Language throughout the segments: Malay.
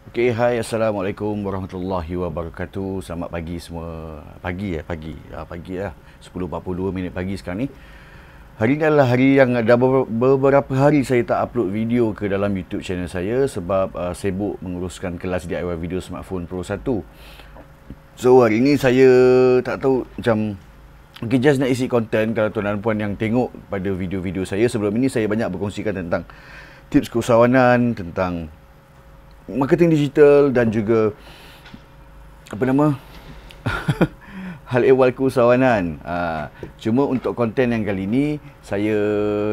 Okay, hai, Assalamualaikum warahmatullahi wabarakatuh. Selamat pagi semua. Pagi lah. 10.42 minit pagi sekarang ni. Hari ni adalah hari yang dah beberapa hari saya tak upload video ke dalam YouTube channel saya sebab sibuk menguruskan kelas DIY video smartphone Pro 1. So, hari ni saya tak tahu macam mungkin just nak isi konten kalau tuan dan puan yang tengok pada video-video saya sebelum ini. Saya banyak berkongsikan tentang tips keusahawanan, tentang marketing digital dan juga hal ehwal keusahawanan. Cuma untuk konten yang kali ni saya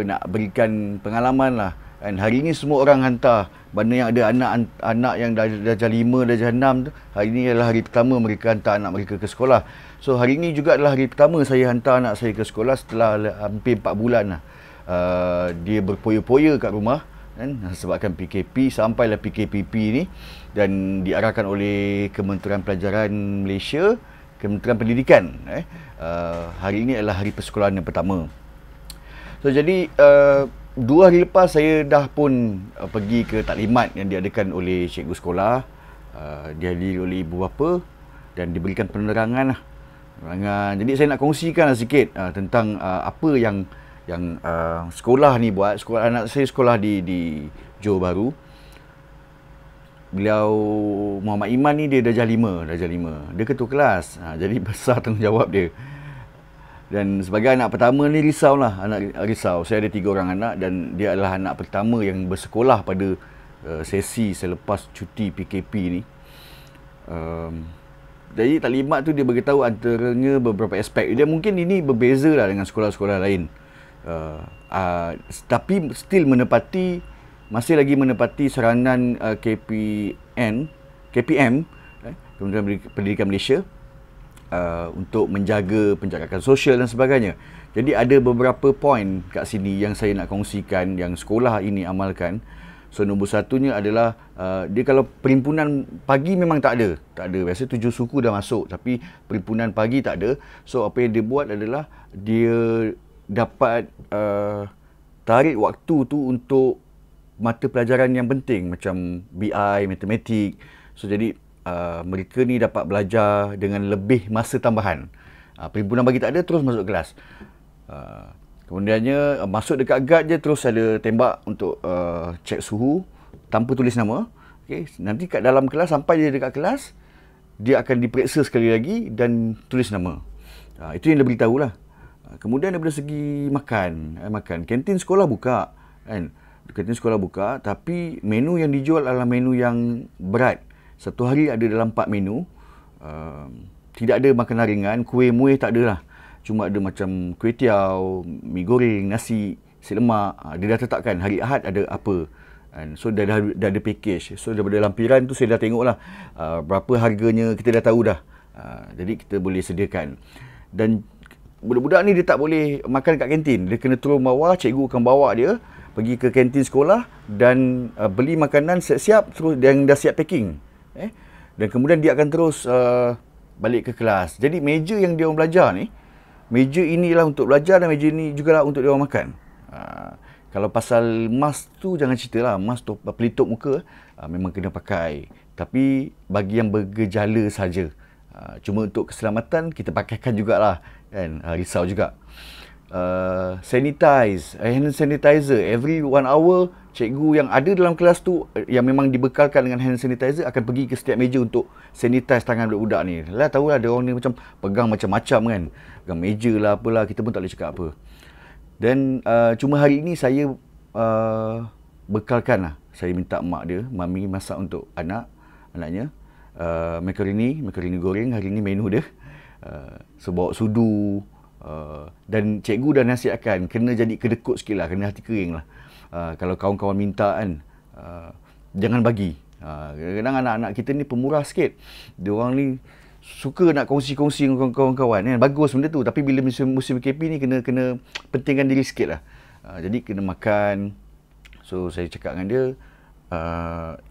nak berikan pengalaman lah. Dan hari ni semua orang hantar, mana yang ada anak yang dah darjah 5, darjah 6 tu, hari ni adalah hari pertama mereka hantar anak mereka ke sekolah. So hari ni juga adalah hari pertama saya hantar anak saya ke sekolah setelah hampir 4 bulan lah. Dia berpoya-poya kat rumah kan, sebabkan PKP sampailah PKPP ni, dan diarahkan oleh Kementerian Pelajaran Malaysia, Kementerian Pendidikan. Hari ini adalah hari persekolahan yang pertama. So jadi 2 hari lepas saya dah pun pergi ke taklimat yang diadakan oleh cikgu sekolah, dihadiri oleh ibu bapa dan diberikan penerangan lah. Jadi saya nak kongsikan lah sikit tentang apa yang sekolah ni buat. Anak saya sekolah di Johor Bahru. Beliau Muhammad Iman ni dia darjah 5. Dia ketua kelas. Jadi besar tanggungjawab dia. Dan sebagai anak pertama ni risaulah, risau. Saya ada 3 orang anak dan dia adalah anak pertama yang bersekolah pada sesi selepas cuti PKP ni. Jadi taklimat tu dia beritahu antaranya beberapa aspek. Dia mungkin ini berbeza lah dengan sekolah-sekolah lain. Tapi still masih lagi menepati saranan KPM, Kementerian Pendidikan Malaysia, untuk menjaga penjagakan sosial dan sebagainya. Jadi ada beberapa poin kat sini yang saya nak kongsikan yang sekolah ini amalkan. So nombor satunya adalah dia kalau perhimpunan pagi memang tak ada. Biasa 7 suku dah masuk tapi perhimpunan pagi tak ada. So apa yang dia buat adalah dia dapat tarik waktu tu untuk mata pelajaran yang penting macam BI, matematik. So jadi mereka ni dapat belajar dengan lebih masa tambahan. Perhimpunan bagi tak ada, terus masuk kelas. Kemudiannya masuk dekat guard je, terus ada tembak untuk cek suhu tanpa tulis nama. Okay. Nanti kat dalam kelas, sampai dia dekat kelas, dia akan diperiksa sekali lagi dan tulis nama. Itu yang dia beritahu lah. Kemudian daripada segi makan, kantin sekolah buka kan. Kantin sekolah buka, tapi menu yang dijual adalah menu yang berat. Satu hari ada dalam 4 menu. Tidak ada makanan ringan, kuih muih tak ada lah. Cuma ada macam kuih tiaw, mi goreng, nasi, nasi lemak. Dia dah tetapkan hari Ahad ada apa. So dah ada package. So daripada lampiran tu saya dah tengok lah berapa harganya, kita dah tahu dah. Jadi kita boleh sediakan. Dan budak-budak ni dia tak boleh makan kat kantin. Dia kena turun bawah, cikgu akan bawa dia pergi ke kantin sekolah dan beli makanan siap-siap terus yang dah siap packing. Dan kemudian dia akan terus balik ke kelas. Jadi meja yang dia orang belajar ni, meja inilah untuk belajar dan meja ni jugalah untuk dia orang makan. Kalau pasal mask tu jangan ceritalah, mask tu pelitup muka memang kena pakai. Tapi bagi yang bergejala saja. Cuma untuk keselamatan kita pakaikan jugalah kan, risau juga. Hand sanitizer every 1 hour. Cikgu yang ada dalam kelas tu yang memang dibekalkan dengan hand sanitizer akan pergi ke setiap meja untuk sanitize tangan budak-budak ni. Lah tahulah dia orang ni macam pegang macam-macam kan, pegang meja lah apalah, kita pun tak boleh cakap apa. Dan cuma hari ini saya bekalkan lah. Saya minta mak dia, mami masak untuk anaknya makaroni goreng. Hari ni menu dia so bawa sudu. Dan cikgu dah nasihatkan kena jadi kedekut sikit lah, kena hati kering lah. Kalau kawan-kawan minta kan, jangan bagi. Kadang-kadang anak-anak kita ni pemurah sikit. Dia orang ni suka nak kongsi-kongsi dengan kawan-kawan kan. Bagus benda tu, tapi bila musim PKP ni kena pentingkan diri sikit lah. Jadi kena makan. So saya cakap dengan dia,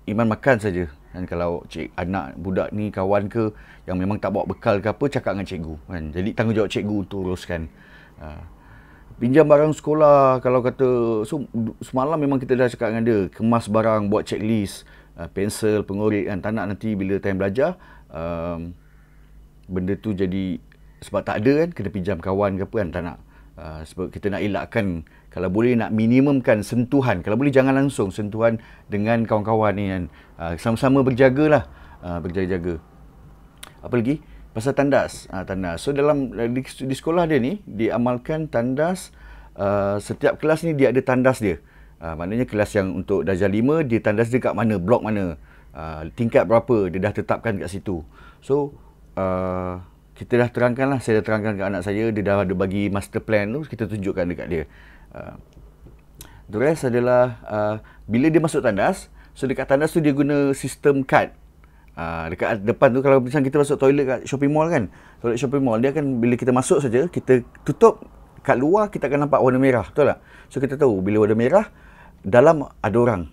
Iman makan saja. Dan kalau anak budak ni kawan ke yang memang tak bawa bekal ke apa, cakap dengan cikgu kan. Jadi tanggungjawab cikgu untuk uruskan. Pinjam barang sekolah, kalau kata, so semalam memang kita dah cakap dengan dia, kemas barang, buat checklist. pensel, pengorik kan. Tak nak nanti bila time belajar benda tu jadi, sebab tak ada kan, kena pinjam kawan ke apa kan, tak nak. Sebab kita nak elakkan, kalau boleh nak minimumkan sentuhan, kalau boleh jangan langsung sentuhan dengan kawan-kawan ni kan. Sama-sama berjagalah, berjaga-jaga. Apa lagi? Pasal tandas. Tandas. So dalam di sekolah dia ni diamalkan tandas. Setiap kelas ni dia ada tandas dia. Maknanya kelas yang untuk darjah 5 dia tandas dia kat mana, blok mana, tingkat berapa, dia dah tetapkan kat situ. So kita dah terangkan lah, saya dah terangkan kat anak saya, dia dah ada bagi master plan tu, kita tunjukkan dekat dia. The rest adalah bila dia masuk tandas, so dekat tandas tu dia guna sistem kad. Dekat depan tu, kalau macam kita masuk toilet kat shopping mall kan, toilet shopping mall, dia akan bila kita masuk saja, kita tutup, kat luar kita akan nampak warna merah, betul tak? So kita tahu bila warna merah, dalam ada orang.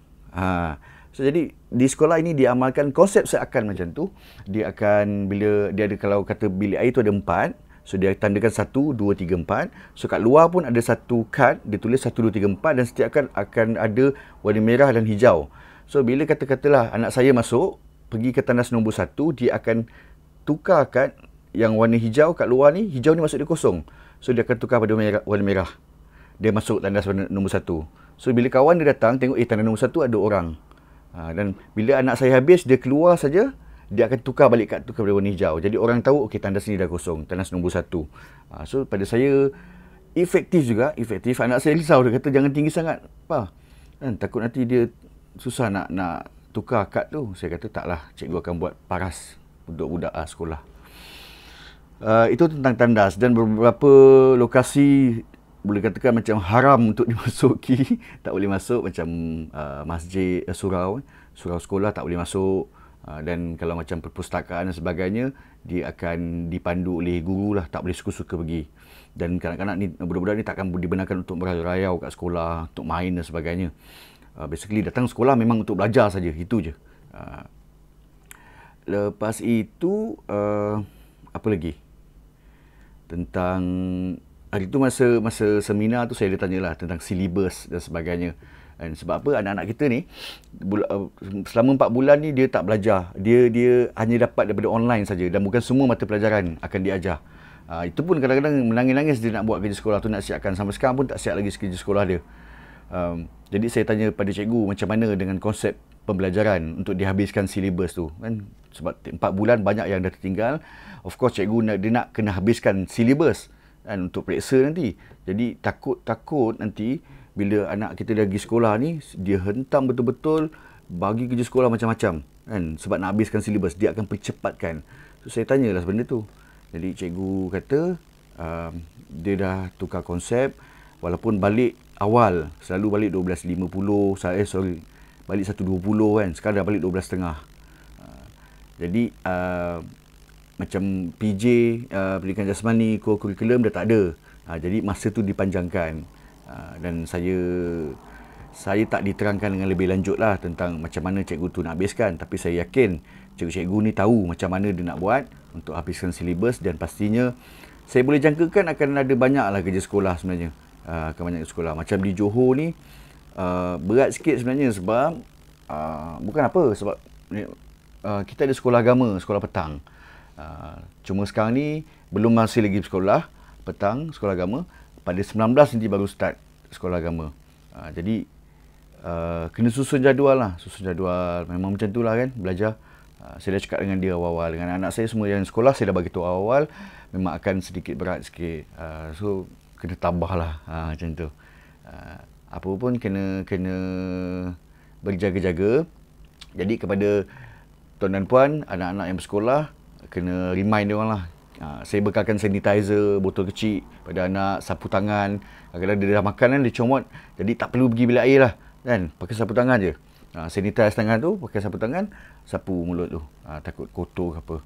So jadi di sekolah ini diamalkan konsep seakan macam tu. Dia akan, bila dia ada, kalau kata bilik air tu ada 4, so dia tandakan 1, 2, 3, 4. So kat luar pun ada satu kad, dia tulis 1, 2, 3, 4, dan setiap kad akan ada warna merah dan hijau. So bila katalah anak saya masuk, pergi ke tandas nombor 1, dia akan tukar kad yang warna hijau kat luar ni, hijau ni masuk dia kosong. So dia akan tukar pada warna merah. Dia masuk tandas nombor 1. So bila kawan dia datang, tengok tandas nombor 1 ada orang. Dan bila anak saya habis, dia keluar saja, dia akan tukar balik kad tu kepada warna hijau. Jadi orang tahu, okey, tandas ni dah kosong, tandas nombor 1. So pada saya efektif juga, efektif. Anak saya risau, dia kata jangan tinggi sangat. Apa? Kan takut nanti dia susah nak tukar kad tu. Saya kata taklah, cikgu akan buat paras untuk budak sekolah. Itu tentang tandas, dan beberapa lokasi boleh katakan macam haram untuk dimasuki, tak boleh masuk, macam masjid, surau sekolah tak boleh masuk, dan kalau macam perpustakaan dan sebagainya, dia akan dipandu oleh guru lah, tak boleh suka-suka pergi. Dan kanak-kanak ni, budak-budak ni takkan dibenarkan untuk merayau kat sekolah, untuk main dan sebagainya. Basically datang sekolah memang untuk belajar saja, itu je. Lepas itu apa lagi tentang hari tu, masa seminar tu saya tanyalah tentang silibus dan sebagainya. Dan sebab apa, anak-anak kita ni selama 4 bulan ni dia tak belajar. Dia hanya dapat daripada online saja, dan bukan semua mata pelajaran akan diajar. Itu pun kadang-kadang menangis-nangis dia nak buat kerja sekolah tu, nak siapkan. Sampai sekarang pun tak siap lagi kerja sekolah dia. Jadi saya tanya pada cikgu macam mana dengan konsep pembelajaran untuk dihabiskan silibus tu kan, sebab 4 bulan banyak yang dah tertinggal. Of course cikgu dia nak kena habiskan silibus kan, untuk periksa nanti. Jadi takut nanti bila anak kita dah pergi sekolah ni, dia hentam betul-betul bagi kerja sekolah macam-macam kan, sebab nak habiskan silibus, dia akan percepatkan. So saya tanyalah benda tu. Jadi cikgu kata dia dah tukar konsep, walaupun balik awal selalu balik 12.50, balik 1.20 kan, sekarang dah balik 12.30. Jadi macam PJ, pendidikan jasmani, kurikulum dah tak ada. Jadi masa tu dipanjangkan. Dan saya tak diterangkan dengan lebih lanjut lah tentang macam mana cikgu tu nak habiskan. Tapi saya yakin cikgu-cikgu ni tahu macam mana dia nak buat untuk habiskan silibus, dan pastinya saya boleh jangkakan akan ada banyak lah kerja sekolah sebenarnya. Akan banyak sekolah. Macam di Johor ni berat sikit sebenarnya, sebab bukan apa, sebab kita ada sekolah agama, sekolah petang. Cuma sekarang ni belum masih lagi sekolah petang, sekolah agama. Pada 19 nanti baru start sekolah agama. Jadi kena susun jadual lah, susun jadual. Memang macam tu lah kan, belajar. Saya dah cakap dengan dia awal-awal. Dengan anak saya semua yang sekolah, saya dah bagi tahu awal memang akan sedikit berat sikit. So kena tambah lah macam tu. Apa pun kena berjaga-jaga. Jadi kepada tuan dan puan, anak-anak yang bersekolah, kena remind dia orang lah. Saya bekalkan sanitizer, botol kecil pada anak, sapu tangan. Kadang-kadang dia dah makan kan, dia comot. Jadi tak perlu pergi bilik air lah kan, pakai sapu tangan je. Sanitize tangan tu, pakai sapu tangan, sapu mulut tu. Takut kotor ke apa.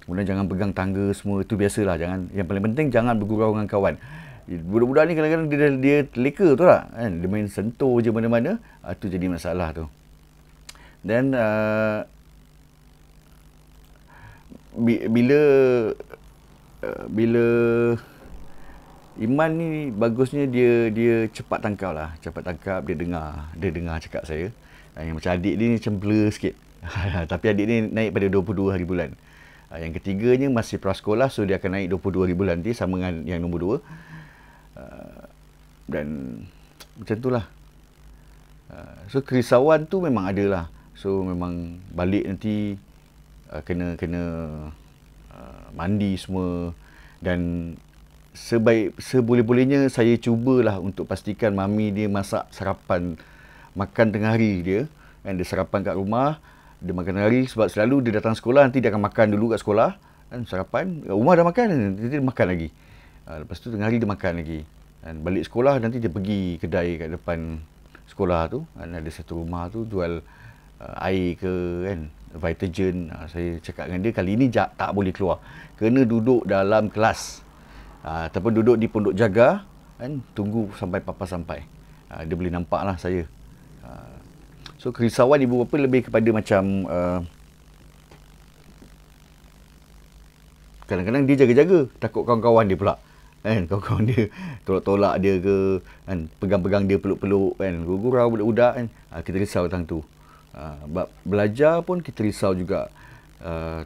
Kemudian jangan pegang tangga semua, itu biasalah. Yang paling penting jangan bergurau dengan kawan. Budak-budak ni kadang-kadang dia leka tu lah kan, dia main sentuh je mana-mana. Itu jadi masalah tu. Dan bila Iman ni bagusnya dia cepat tangkap lah, dia dengar cakap saya. Yang macam adik dia ni macam blur sikit. Tapi adik ni naik pada 22 hari bulan. Yang ketiganya masih prasekolah, so dia akan naik 22 hari bulan. Dia sama dengan yang nombor 2. Dan macam tu lah. So kerisauan tu memang ada lah. So memang balik nanti kena mandi semua. Dan seboleh-bolehnya saya cubalah untuk pastikan mami dia masak sarapan, makan tengah hari dia. Kan, dia sarapan kat rumah, dia makan tengah hari. Sebab selalu dia datang sekolah, nanti dia akan makan dulu kat sekolah. Kan, sarapan, rumah dah makan, nanti dia makan lagi. Lepas tu tengah hari dia makan lagi. Dan balik sekolah, nanti dia pergi kedai kat depan sekolah tu. Kan, ada satu rumah tu jual air ke kan, Vitagen. Saya cakap dengan dia, kali ni tak boleh keluar. Kena duduk dalam kelas. Ataupun duduk di pondok jaga, kan, tunggu sampai papa sampai. Dia boleh nampak lah saya. So kerisauan ibu bapa lebih kepada macam kadang-kadang dia jaga-jaga, takut kawan-kawan dia pula. Kan, kawan-kawan dia tolak-tolak dia ke, kan, pegang-pegang dia, peluk-peluk kan, gurau budak-budak kan. Kita risau tentang tu. Belajar pun kita risau juga,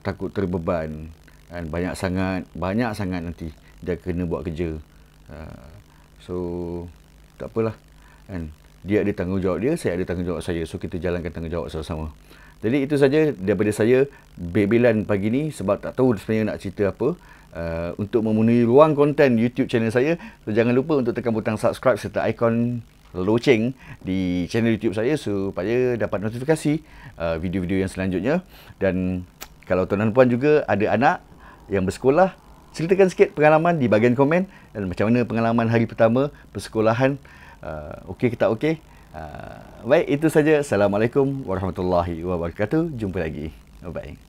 takut terbeban. Kan, banyak sangat nanti dia kena buat kerja. So tak apalah kan, dia ada tanggungjawab dia, saya ada tanggungjawab saya. So kita jalankan tanggungjawab sama-sama. Jadi itu saja daripada saya bebelan pagi ni, sebab tak tahu sebenarnya nak cerita apa. Untuk memenuhi ruang konten YouTube channel saya, so jangan lupa untuk tekan butang subscribe serta ikon loceng di channel YouTube saya supaya dapat notifikasi video-video yang selanjutnya. Dan kalau tuan dan puan juga ada anak yang bersekolah, ceritakan sikit pengalaman di bahagian komen, dan macam mana pengalaman hari pertama persekolahan. Okey ke tak okey? Baik, itu saja. Assalamualaikum warahmatullahi wabarakatuh. Jumpa lagi. Bye-bye.